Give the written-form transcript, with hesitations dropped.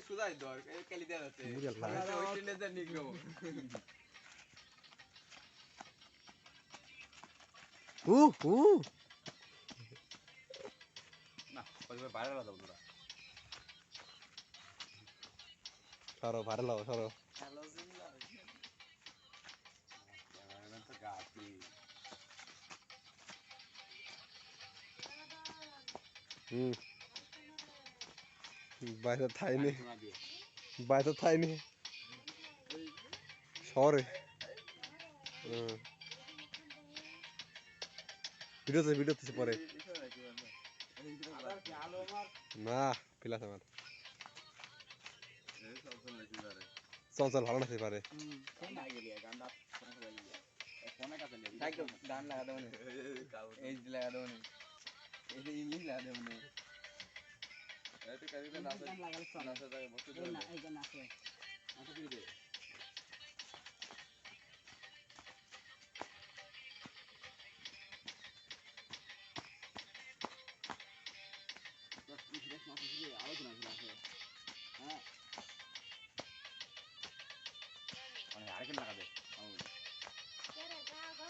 সুদাই দর কালি দেয়া আছে ওই টিনেজার নিগো না ওই বাইরে দাও তোরা সরো ভারে লাও সরো হ্যালো জিল্লা ক্যামেরাম্যান তো গাতি বাইরে থাইনি বাইরে থাইনি সরে ভিডিওতে পরে না পিলাস আমার চঞ্চল ভালো নাচতে পারে গান লাগা দেবো এই লাগা দেবো এই যে ইংলিশ লাগা দেবো এই তো কারিতে নাচে নাচে বসে